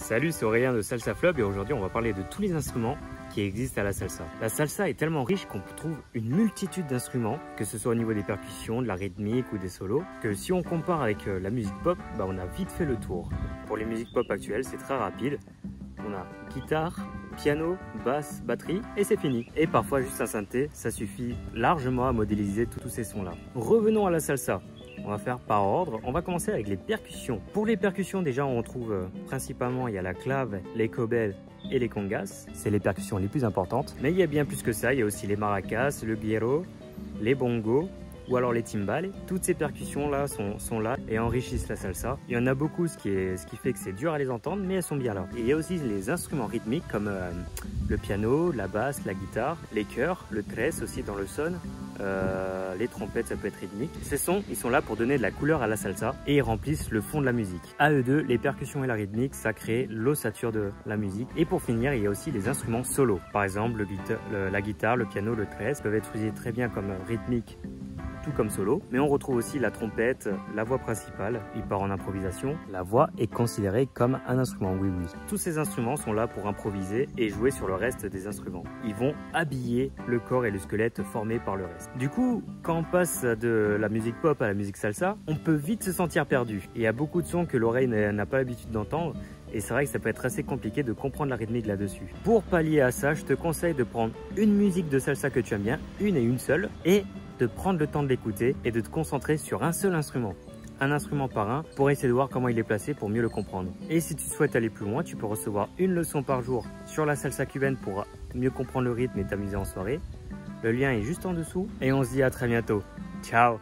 Salut, c'est Aurélien de Salsa Flop et aujourd'hui on va parler de tous les instruments qui existent à la salsa. La salsa est tellement riche qu'on trouve une multitude d'instruments, que ce soit au niveau des percussions, de la rythmique ou des solos, que si on compare avec la musique pop, on a vite fait le tour. Pour les musiques pop actuelles, c'est très rapide. On a guitare, piano, basse, batterie et c'est fini. Et parfois juste un synthé, ça suffit largement à modéliser tous ces sons-là. Revenons à la salsa. On va faire par ordre. On va commencer avec les percussions. Pour les percussions, déjà, on trouve principalement, il y a la clave, les cobelles et les congas. C'est les percussions les plus importantes. Mais il y a bien plus que ça. Il y a aussi les maracas, le güiro, les bongos ou alors les timbales. Toutes ces percussions-là sont là et enrichissent la salsa. Il y en a beaucoup, ce qui fait que c'est dur à les entendre, mais elles sont bien là. Et il y a aussi les instruments rythmiques comme le piano, la basse, la guitare, les chœurs, le tres aussi dans le son. Les trompettes, ça peut être rythmique. Ces sons, ils sont là pour donner de la couleur à la salsa et ils remplissent le fond de la musique. À eux deux, les percussions et la rythmique, ça crée l'ossature de la musique. Et pour finir, il y a aussi les instruments solo. Par exemple, la guitare, le piano, le tres peuvent être utilisés très bien comme rythmique, tout comme solo. Mais on retrouve aussi la trompette, la voix principale. Il part en improvisation. La voix est considérée comme un instrument, oui. Tous ces instruments sont là pour improviser et jouer sur le reste des instruments. Ils vont habiller le corps et le squelette formé par le reste. Du coup, quand on passe de la musique pop à la musique salsa, on peut vite se sentir perdu. Il y a beaucoup de sons que l'oreille n'a pas l'habitude d'entendre. Et c'est vrai que ça peut être assez compliqué de comprendre la rythmique là-dessus. Pour pallier à ça, je te conseille de prendre une musique de salsa que tu aimes bien, une et une seule, et de prendre le temps de l'écouter et de te concentrer sur un seul instrument. Un instrument par un pour essayer de voir comment il est placé pour mieux le comprendre. Et si tu souhaites aller plus loin, tu peux recevoir une leçon par jour sur la salsa cubaine pour mieux comprendre le rythme et t'amuser en soirée. Le lien est juste en dessous et on se dit à très bientôt. Ciao!